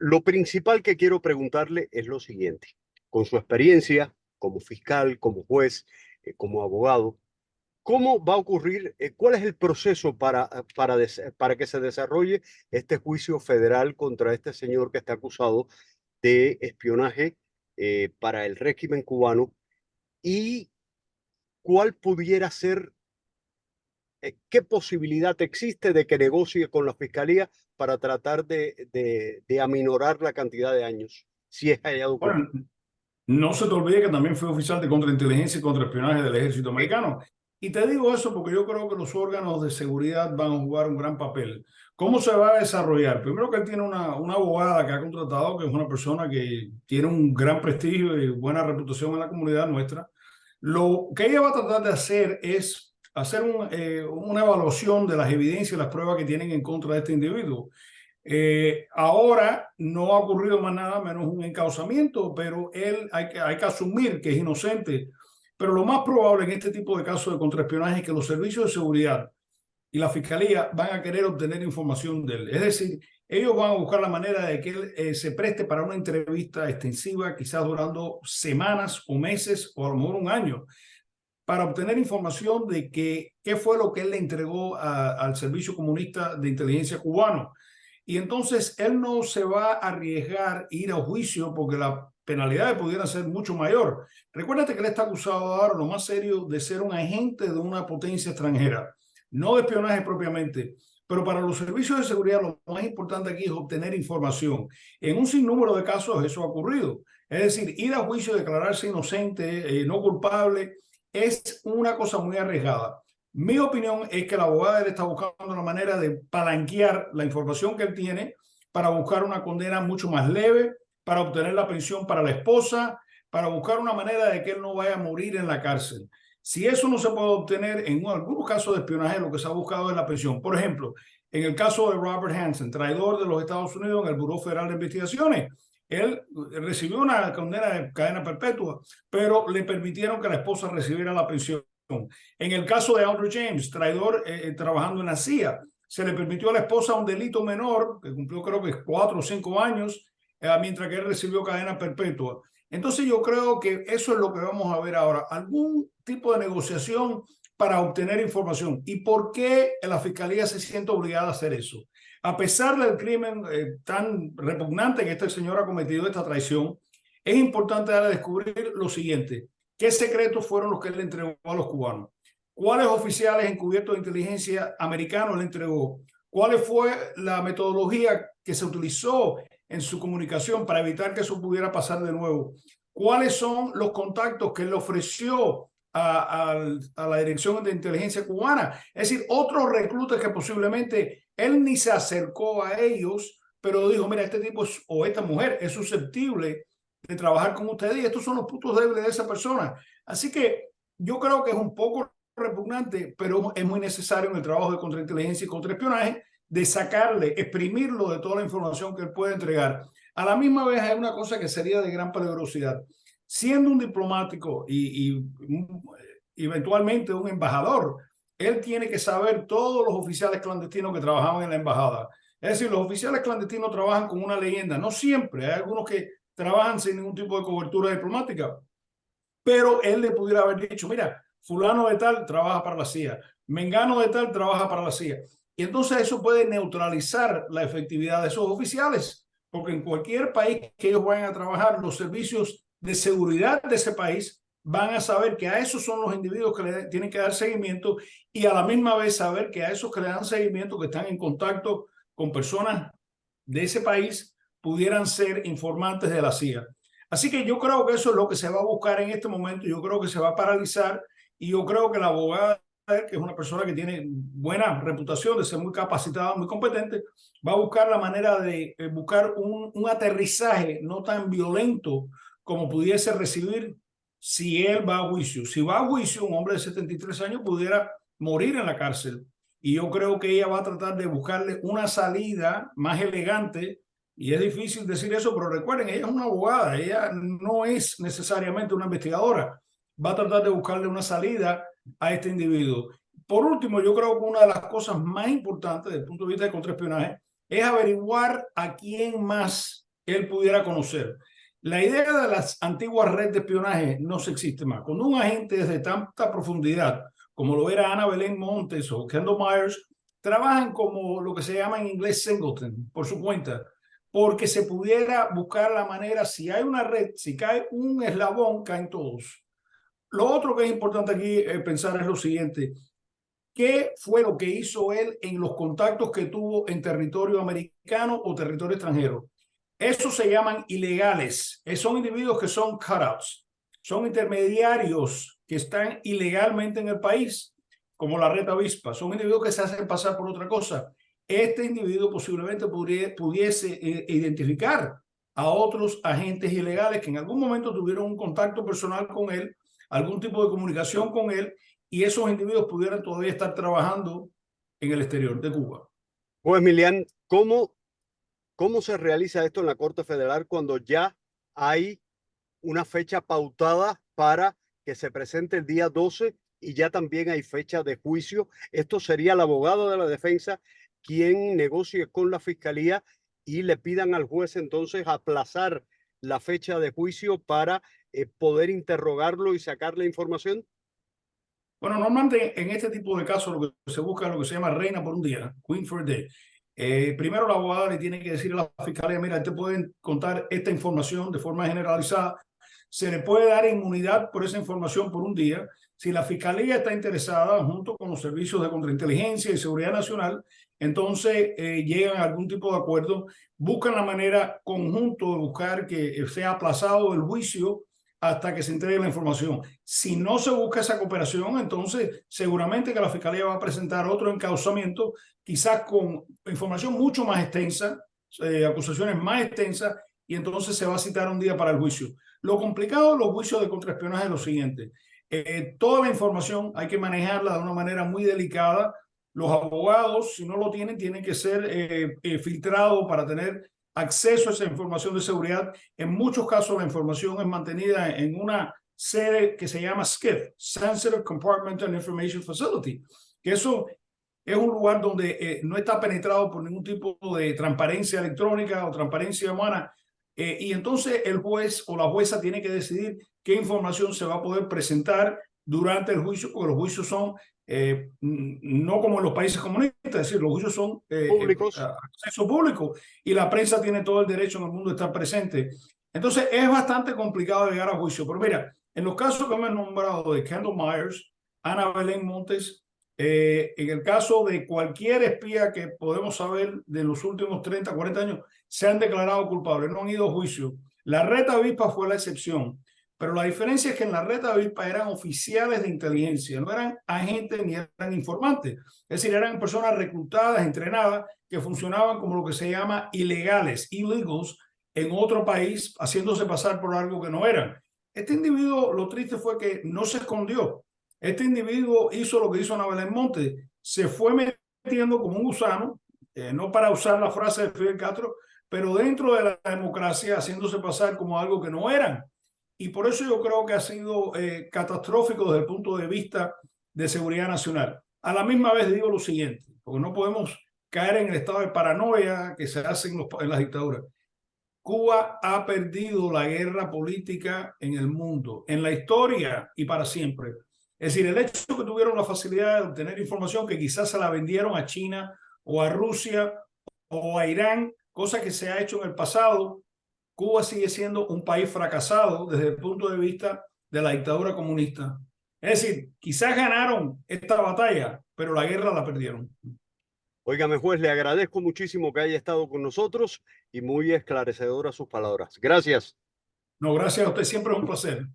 lo principal que quiero preguntarle es lo siguiente. Con su experiencia como fiscal, como juez, como abogado, ¿cómo va a ocurrir? ¿Cuál es el proceso para que se desarrolle este juicio federal contra este señor que está acusado de espionaje para el régimen cubano? ¿Y cuál pudiera ser, qué posibilidad existe de que negocie con la fiscalía para tratar de aminorar la cantidad de años, si es hallado Bueno, culpable? no se te olvide que también fue oficial de contrainteligencia y contraespionaje del ejército americano. Y te digo eso porque yo creo que los órganos de seguridad van a jugar un gran papel. ¿Cómo se va a desarrollar? Primero que él tiene una abogada que ha contratado, que es una persona que tiene un gran prestigio y buena reputación en la comunidad nuestra. Lo que ella va a tratar de hacer es hacer una evaluación de las evidencias y las pruebas que tienen en contra de este individuo. Ahora no ha ocurrido más nada menos un encauzamiento, pero él hay que asumir que es inocente. Pero lo más probable en este tipo de casos de contraespionaje es que los servicios de seguridad y la fiscalía van a querer obtener información de él. Es decir, ellos van a buscar la manera de que él se preste para una entrevista extensiva, quizás durando semanas o meses o a lo mejor un año, para obtener información de qué fue lo que él le entregó al Servicio Comunista de Inteligencia cubano. Y entonces él no se va a arriesgar a ir a juicio porque las penalidades pudieran ser mucho mayor. Recuérdate que él está acusado ahora, lo más serio, de ser un agente de una potencia extranjera, no de espionaje propiamente. Pero para los servicios de seguridad lo más importante aquí es obtener información. En un sinnúmero de casos eso ha ocurrido. Es decir, ir a juicio, declararse inocente, no culpable, es una cosa muy arriesgada. Mi opinión es que la abogada está buscando una manera de palanquear la información que él tiene para buscar una condena mucho más leve, para obtener la pensión para la esposa, para buscar una manera de que él no vaya a morir en la cárcel. Si eso no se puede obtener, en algunos casos de espionaje lo que se ha buscado es la pensión. Por ejemplo, en el caso de Robert Hansen, traidor de los Estados Unidos en el Buró Federal de Investigaciones, él recibió una condena de cadena perpetua, pero le permitieron que la esposa recibiera la pensión. En el caso de Andrew James, traidor trabajando en la CIA, se le permitió a la esposa un delito menor, que cumplió creo que 4 o 5 años, mientras que él recibió cadena perpetua. Entonces yo creo que eso es lo que vamos a ver ahora, algún tipo de negociación para obtener información. ¿Y por qué la fiscalía se siente obligada a hacer eso? A pesar del crimen tan repugnante que este señor ha cometido, esta traición, es importante dar a descubrir lo siguiente. ¿Qué secretos fueron los que él le entregó a los cubanos? ¿Cuáles oficiales encubiertos de inteligencia americanos le entregó? ¿Cuál fue la metodología que se utilizó en su comunicación para evitar que eso pudiera pasar de nuevo? ¿Cuáles son los contactos que él ofreció a la Dirección de Inteligencia cubana? Es decir, otros reclutas que posiblemente él ni se acercó a ellos, pero dijo, mira, este tipo o esta mujer es susceptible de trabajar con ustedes y estos son los puntos débiles de esa persona. Así que yo creo que es un poco repugnante, pero es muy necesario en el trabajo de contrainteligencia y contraespionaje de sacarle, exprimirlo de toda la información que él puede entregar. A la misma vez hay una cosa que sería de gran peligrosidad. Siendo un diplomático y eventualmente un embajador, él tiene que saber todos los oficiales clandestinos que trabajaban en la embajada. Es decir, los oficiales clandestinos trabajan con una leyenda, no siempre, hay algunos que trabajan sin ningún tipo de cobertura diplomática, pero él le pudiera haber dicho, mira, fulano de tal trabaja para la CIA, mengano de tal trabaja para la CIA. Y entonces eso puede neutralizar la efectividad de esos oficiales, porque en cualquier país que ellos vayan a trabajar, los servicios de seguridad de ese país van a saber que a esos son los individuos que le tienen que dar seguimiento y a la misma vez saber que a esos que le dan seguimiento, que están en contacto con personas de ese país, pudieran ser informantes de la CIA. Así que yo creo que eso es lo que se va a buscar en este momento. Yo creo que se va a paralizar y yo creo que la abogada, que es una persona que tiene buena reputación de ser muy capacitada, muy competente, va a buscar la manera de buscar un aterrizaje no tan violento como pudiese recibir si él va a juicio. Si va a juicio, un hombre de 73 años pudiera morir en la cárcel. Y yo creo que ella va a tratar de buscarle una salida más elegante. Y es difícil decir eso, pero recuerden, ella es una abogada, ella no es necesariamente una investigadora. Va a tratar de buscarle una salida a este individuo. Por último, yo creo que una de las cosas más importantes desde el punto de vista de contraespionaje es averiguar a quién más él pudiera conocer. La idea de las antiguas redes de espionaje no se existe más. Cuando un agente desde tanta profundidad, como lo era Ana Belén Montes o Kendall Myers, trabajan como lo que se llama en inglés singleton, por su cuenta, porque se pudiera buscar la manera, si hay una red, si cae un eslabón, caen todos. Lo otro que es importante aquí pensar es lo siguiente. ¿Qué fue lo que hizo él en los contactos que tuvo en territorio americano o territorio extranjero? Esos se llaman ilegales. Son individuos que son cutouts. Son intermediarios que están ilegalmente en el país, como la Red Avispa. Son individuos que se hacen pasar por otra cosa. Este individuo posiblemente pudiese identificar a otros agentes ilegales que en algún momento tuvieron un contacto personal con él, algún tipo de comunicación con él, y esos individuos pudieran todavía estar trabajando en el exterior de Cuba. Pues, Milian, ¿cómo se realiza esto en la Corte Federal cuando ya hay una fecha pautada para que se presente el día 12 y ya también hay fecha de juicio? Esto sería el abogado de la defensa quien negocie con la fiscalía y le pidan al juez entonces aplazar la fecha de juicio para poder interrogarlo y sacar la información. Bueno, normalmente en este tipo de casos lo que se busca es lo que se llama reina por un día, queen for a day. Primero la abogada le tiene que decir a la fiscalía, mira, te pueden contar esta información de forma generalizada, se le puede dar inmunidad por esa información por un día. Si la fiscalía está interesada, junto con los servicios de contrainteligencia y seguridad nacional, entonces llegan a algún tipo de acuerdo, buscan la manera conjunto de buscar que sea aplazado el juicio hasta que se entregue la información. Si no se busca esa cooperación, entonces seguramente que la fiscalía va a presentar otro encauzamiento, quizás con información mucho más extensa, acusaciones más extensas, y entonces se va a citar un día para el juicio. Lo complicado de los juicios de contraespionaje es lo siguiente. Toda la información hay que manejarla de una manera muy delicada. Los abogados, si no lo tienen, tienen que ser filtrados para tener acceso a esa información de seguridad. En muchos casos la información es mantenida en una sede que se llama SCIF, Sensitive Compartmental Information Facility, que eso es un lugar donde no está penetrado por ningún tipo de transparencia electrónica o transparencia humana, y entonces el juez o la jueza tiene que decidir qué información se va a poder presentar durante el juicio, porque los juicios son no como en los países comunistas, es decir, los juicios son Públicos. acceso público y la prensa tiene todo el derecho en el mundo de estar presente. Entonces es bastante complicado llegar a juicio. Pero mira, en los casos que me han nombrado de Kendall Myers, Ana Belén Montes, en el caso de cualquier espía que podemos saber de los últimos 30, 40 años, se han declarado culpables, no han ido a juicio. La Red Avispa fue la excepción. Pero la diferencia es que en la Red Avispa eran oficiales de inteligencia, no eran agentes ni eran informantes. Es decir, eran personas reclutadas, entrenadas, que funcionaban como lo que se llama ilegales, illegals, en otro país, haciéndose pasar por algo que no eran. Este individuo, lo triste fue que no se escondió. Este individuo hizo lo que hizo Ana Belén Montes, se fue metiendo como un gusano, no para usar la frase de Fidel Castro, pero dentro de la democracia, haciéndose pasar como algo que no eran. Y por eso yo creo que ha sido catastrófico desde el punto de vista de seguridad nacional. A la misma vez digo lo siguiente, porque no podemos caer en el estado de paranoia que se hace en las dictaduras. Cuba ha perdido la guerra política en el mundo, en la historia y para siempre. Es decir, el hecho que tuvieron la facilidad de obtener información que quizás se la vendieron a China o a Rusia o a Irán, cosa que se ha hecho en el pasado, Cuba sigue siendo un país fracasado desde el punto de vista de la dictadura comunista. Es decir, quizás ganaron esta batalla, pero la guerra la perdieron. Óigame, juez, le agradezco muchísimo que haya estado con nosotros y muy esclarecedoras sus palabras. Gracias. No, gracias a usted, siempre es un placer.